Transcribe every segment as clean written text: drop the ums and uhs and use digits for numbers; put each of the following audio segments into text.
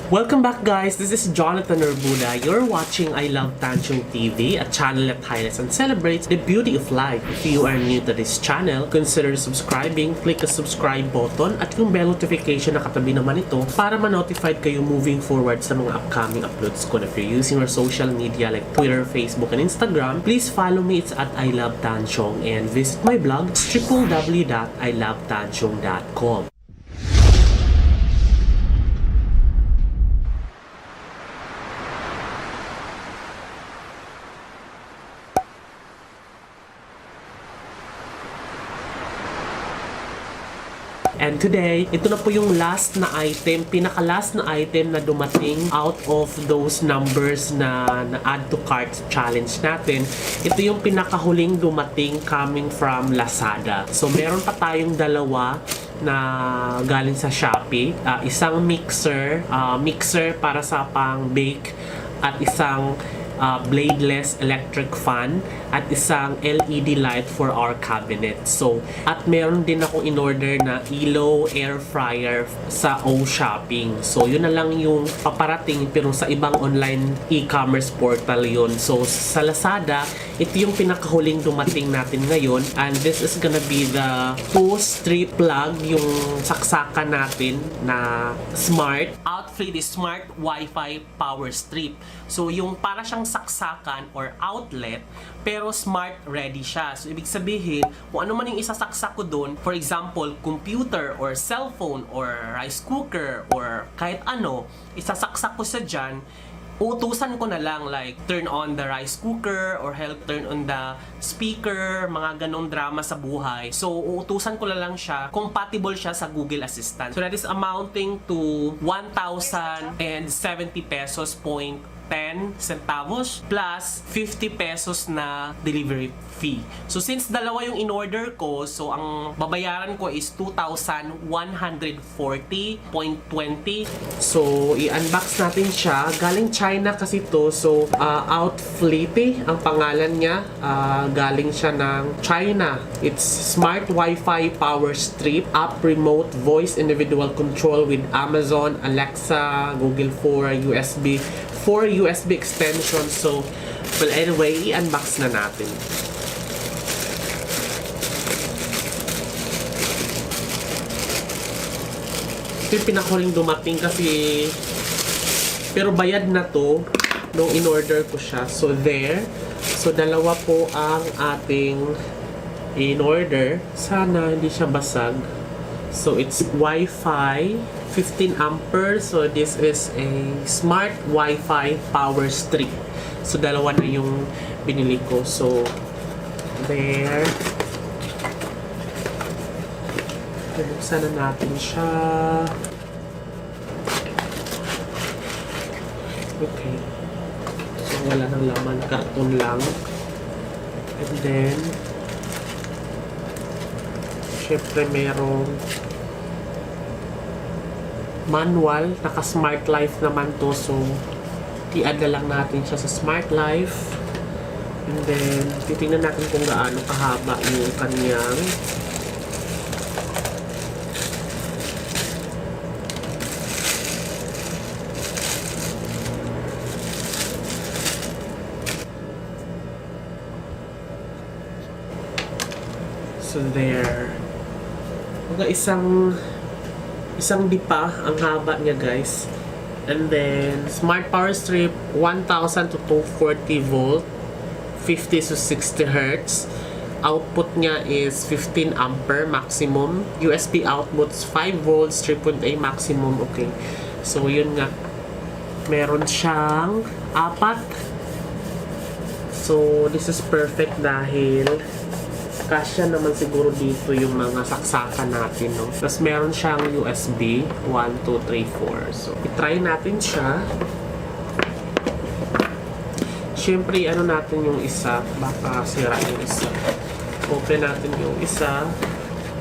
Welcome back guys, this is Jonathan Urbuda. You're watching I Love Tanchong TV, a channel that highlights and celebrates the beauty of life. If you are new to this channel, consider subscribing, click the subscribe button at yung bell notification na katabi naman ito para ma-notified kayo moving forward sa mga upcoming uploads ko. If you're using our social media like Twitter, Facebook, and Instagram, please follow me. It's at I Love Tanchong and visit my blog, www.ilovetanchong.com. And today, ito na po yung last na item, pinaka-last na item na dumating out of those numbers na add to cart challenge natin. Ito yung pinakahuling dumating coming from Lazada. So, meron pa tayong dalawa na galing sa Shopee. Isang mixer para sa pang-bake at isang bladeless electric fan at isang LED light for our cabinet. So, at meron din ako in-order na Elo air fryer sa O Shopping. So, yun na lang yung paparating pero sa ibang online e-commerce portal yun. So, sa Lazada, ito yung pinakahuling dumating natin ngayon and this is gonna be the 2-strip plug, yung saksakan natin na smart outfit is smart Wi-Fi power strip. So, yung para siyang saksakan or outlet pero smart ready siya. So, ibig sabihin, kung ano man yung isasaksak ko doon, for example, computer or cellphone or rice cooker or kahit ano, isasaksak ko sa dyan, uutusan ko na lang like turn on the rice cooker or help turn on the speaker, mga ganong drama sa buhay. So, uutusan ko na lang siya, compatible siya sa Google Assistant. So, that is amounting to 1,070 pesos point 10 centavos plus 50 pesos na delivery fee. So since dalawa yung in-order ko, so ang babayaran ko is 2,140.20. So i-unbox natin siya. Galing China kasi to. So Outflippy ang pangalan niya. Galing siya ng China. It's smart Wi-Fi power strip, app remote voice individual control with Amazon, Alexa, Google for USB 4 USB extension. So, well, anyway, i-unbox na natin. Ito yung pinakuling dumating kasi pero bayad na to nung in-order ko siya. So, there. So, dalawa po ang ating in-order. Sana hindi siya basag. So, it's Wi-Fi 15 amperes. So, this is a smart Wi-Fi power strip. So, dalawa na yung binili ko. So, there. Buksan na natin siya. Okay. So, wala nang laman. Karton lang. And then, syempre merong manual, naka Smart Life naman to, so i-add na lang natin siya sa Smart Life and then titingnan natin kung gaano kahaba yung kanyang so there isang dipa ang haba niya guys. And then smart power strip 1,000 to 240 volt, 50 to 60 hertz. Output niya is 15 ampere maximum. USB outputs 5 volts, 3.8 maximum. Okay. So yun nga. Meron siyang 4. So this is perfect dahil kasya naman siguro dito yung mga saksakan natin, no? Tapos meron siyang USB 1, 2, 3, 4. So, i-try natin siya. Siyempre, ano natin yung isa. Baka sira yung isa. Open natin yung isa.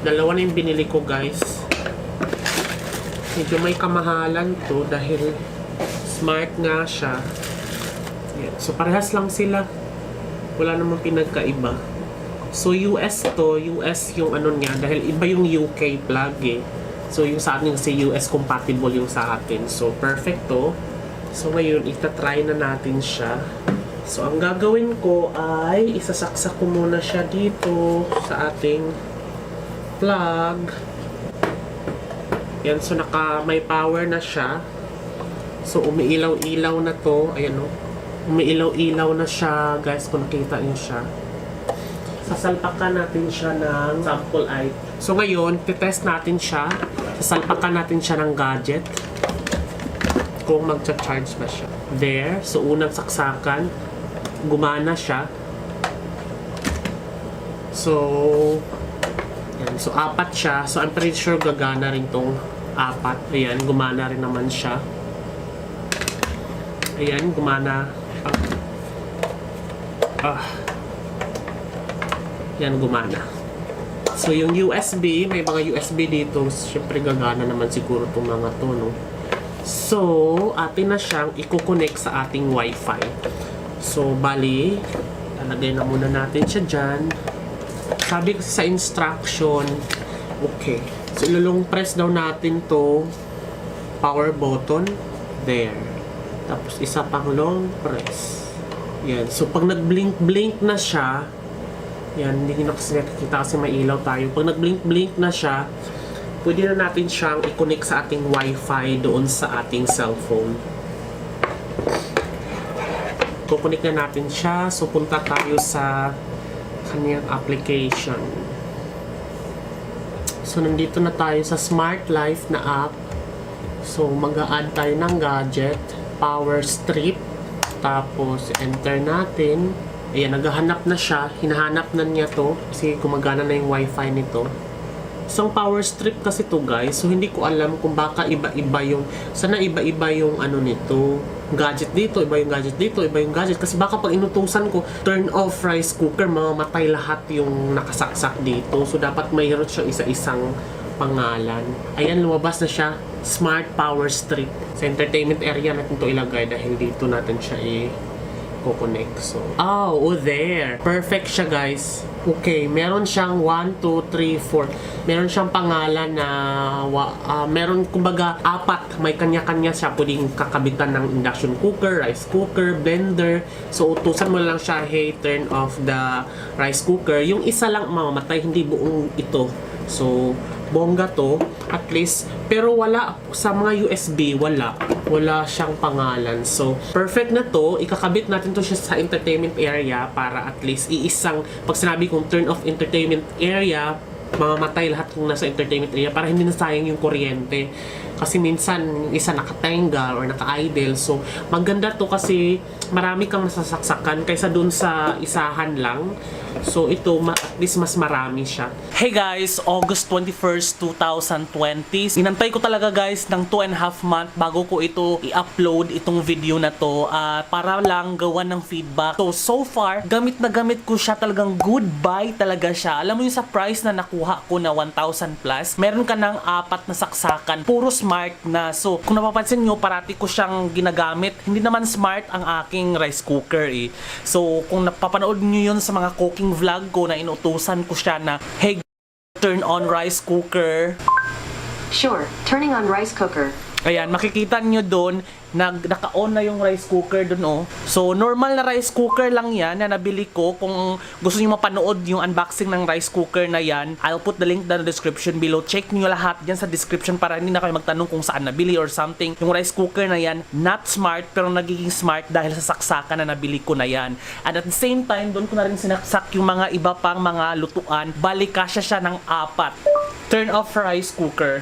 Dalawa na yung binili ko, guys. Medyo may kamahalan to dahil smart nga siya. Yan. So, parehas lang sila. Wala namang pinagkaiba. So, US to. US yung ano niya. Dahil iba yung UK plug eh. So, yung sa atin kasi US compatible yung sa atin. So, perfect to. So, ngayon, itatry na natin siya. So, ang gagawin ko ay isasaksak ko muna siya dito sa ating plug. Yan, so may power na siya. So, umiilaw-ilaw na to. Ayan o. Umiilaw-ilaw na siya, guys, kung nakita niyo siya. Sasalpakan natin siya ng sample light. So, ngayon, titest natin siya. Sasalpakan natin siya ng gadget. Kung magcha-charge ba siya. There. So, unang saksakan. Gumana siya. So, yan. So, 4 siya. So, I'm pretty sure gagana rin tong 4. Ayan, gumana rin naman siya. Ayan, gumana. Yan, gumana. So, yung USB, may mga USB dito. Siyempre, gagana naman siguro itong mga to, no? So, atin na siyang i-connect sa ating Wi-Fi. So, bali, lalagay na muna natin siya dyan. Sabi kasi sa instruction, okay. So, ilulong press daw natin to power button. There. Tapos, isa pang long press. Yan. So, pag nag-blink-blink na siya, yan, hindi nyo kasi nakikita kasi may ilaw tayo. Pag nag-blink-blink na siya, pwede na natin siyang i-connect sa ating Wi-Fi doon sa ating cellphone. Kukunik na natin siya. So, punta tayo sa kanyang application. So, nandito na tayo sa Smart Life na app. So, mag-a-add tayo ng gadget. Power strip. Tapos, enter natin. Ayan, naghahanap na siya. Hinahanap na niya to. Kasi gumagana na yung wifi nito. Isang power strip kasi to, guys. So, hindi ko alam kung baka iba-iba yung... Sana iba-iba yung ano nito. Gadget dito, iba yung gadget dito, iba yung gadget. Kasi baka pag inutusan ko, turn off rice cooker, mamamatay lahat yung nakasaksak dito. So, dapat mayroon siya isa-isang pangalan. Ayan, lumabas na siya. Smart power strip. Sa entertainment area natin to ilagay dahil dito natin siya i-connect. So, there. Perfect siya, guys. Okay, meron siyang 1, 2, 3, 4. Meron siyang pangalan na meron kumbaga 4. May kanya-kanya siya. Pwedeng kakabitan ng induction cooker, rice cooker, blender. So, utusan mo lang siya, hey, turn off the rice cooker. Yung isa lang mamamatay, hindi buong ito. So, bongga to, at least. Pero wala, sa mga USB, wala siyang pangalan. So, perfect na to. Ikakabit natin to siya sa entertainment area para at least iisang, pag sinabi kong turn off entertainment area, mamamatay lahat kung nasa entertainment area para hindi na sayang yung kuryente. Kasi minsan, isa nakatenga or naka-idle. So, maganda to kasi marami kang masasaksakan kaysa dun sa isahan lang. So, ito, at least mas marami siya. Hey guys, August 21st, 2020. Inantay ko talaga guys ng 2.5 month bago ko ito i-upload itong video na to para lang gawan ng feedback. So far, gamit na gamit ko siya, talagang goodbye talaga siya. Alam mo yung sa price na nakuha ko na 1,000 plus, meron ka ng 4 na saksakan, puro smart na. So, kung napapansin nyo, parati ko siyang ginagamit. Hindi naman smart ang aking rice cooker eh. So, kung napapanood nyo yun sa mga cooking vlog ko na inutusan ko siya na, hey, turn on rice cooker. Sure, turning on rice cooker. Ayan, makikita nyo doon, naka-on na yung rice cooker doon, oh. So, normal na rice cooker lang yan na nabili ko. Kung gusto nyo mapanood yung unboxing ng rice cooker na yan, I'll put the link down in the description below. Check nyo lahat dyan sa description para hindi na kayo magtanong kung saan nabili or something. Yung rice cooker na yan, not smart, pero nagiging smart dahil sa saksakan na nabili ko na yan. And at the same time, doon ko na rin sinaksak yung mga iba pang mga lutuan. Balikasya siya ng 4. Turn off rice cooker.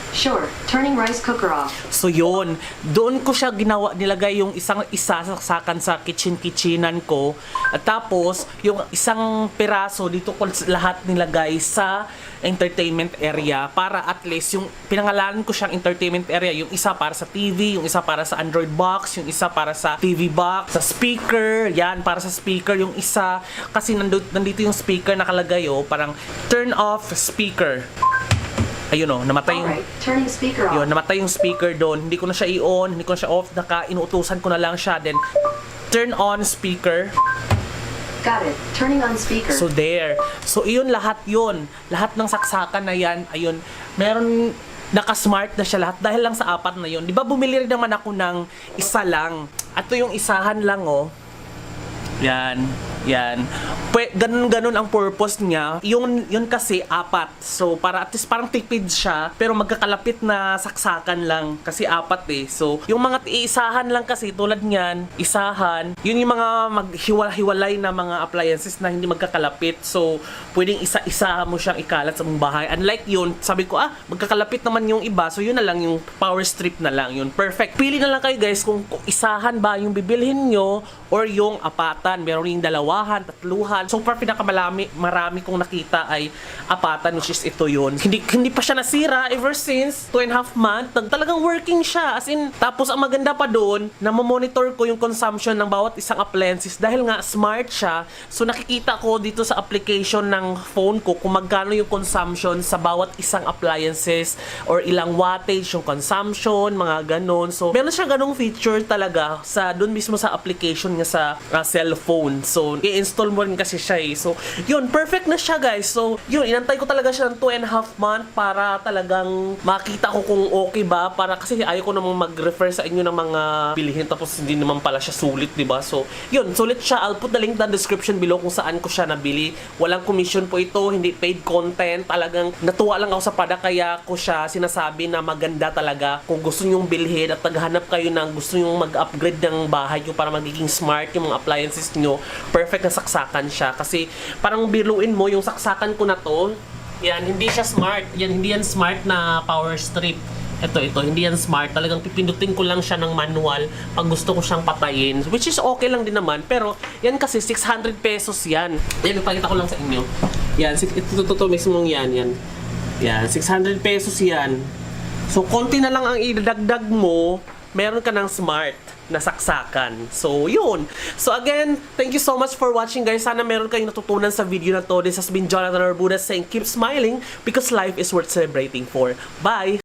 Sure, turning rice cooker off. So yun, doon ko siya nilagay yung isa saksakan sa kitchen-kitchenan ko. At tapos, yung isang piraso dito ko lahat nilagay sa entertainment area para at least yung pinangalanan ko siyang entertainment area, yung isa para sa TV, yung isa para sa Android box, yung isa para sa TV box, sa speaker, yan, para sa speaker yung isa. Kasi nandito yung speaker nakalagay, oh, parang turn off speaker. Ayun, oh, namatay yung... Alright, turning speaker off. Yun, namatay yung speaker doon. Hindi ko na siya i-on, hindi ko na siya off. Inuutusan ko na lang siya. Then, turn on speaker. Got it. Turning on speaker. So, there. So, iyon lahat yun. Lahat ng saksakan na yan, ayun. Meron naka-smart na siya lahat dahil lang sa apat na yun. Di ba bumili rin naman ako ng isa lang. At ito yung isahan lang, oh. Yan. Yan. Ganun ang purpose niya. Yun kasi apat. So, para at least parang tipid siya, pero magkakalapit na saksakan lang. Kasi apat eh. So, yung mga iisahan lang kasi, tulad niyan, isahan, yun yung mga maghiwalay na mga appliances na hindi magkakalapit. So, pwedeng isa-isa mo siyang ikalat sa mong bahay. Unlike yun, sabi ko, magkakalapit naman yung iba. So, yun na lang, yung power strip na lang. Yun, perfect. Pili na lang kayo guys kung isahan ba yung bibilhin nyo or yung apatan. Meron yung dalawahan, tatluhan. So, para marami kong nakita ay apatan, which is ito yun. Hindi pa siya nasira ever since 2.5 months. Talagang working siya. As in, tapos ang maganda pa doon, na monitor ko yung consumption ng bawat isang appliances dahil nga smart siya. So, nakikita ko dito sa application ng phone ko kung magkano yung consumption sa bawat isang appliances or ilang wattage yung consumption, mga ganon. So, meron siya ganong feature talaga sa doon mismo sa application nga sa cellphone. So, i-install mo rin kasi siya eh. So, yun, perfect na siya guys. So, yun, inantay ko talaga siya ng 2.5 months para talagang makita ko kung okay ba. Para kasi ayaw ko namang mag-refer sa inyo ng mga bilihin tapos hindi naman pala siya sulit, diba? So, yun, sulit siya. I'll put the link down description below kung saan ko siya nabili. Walang commission po ito, hindi paid content. Talagang natuwa lang ako sa product kaya ko siya sinasabi na maganda talaga. Kung gusto nyong bilhin at naghanap kayo ng gusto nyong mag-upgrade ng bahay nyo para magiging smart yung mga appliances nyo, perfect na saksakan siya. Kasi parang biluin mo yung saksakan ko na to, yan, hindi siya smart. Yan, hindi yan smart na power strip. Ito, hindi yan smart. Talagang pipindutin ko lang siya ng manual pag gusto ko siyang patayin. Which is okay lang din naman. Pero, yan kasi 600 pesos yan. Yan, ipakita ko lang sa inyo. Yan, ito mismo yan. Yan, 600 pesos yan. So, konti na lang ang idagdag mo, meron ka ng smart na saksakan. So, yun. So, again, thank you so much for watching, guys. Sana meron kayong natutunan sa video na to. This has been Jonathan Arbudas saying, keep smiling because life is worth celebrating for. Bye!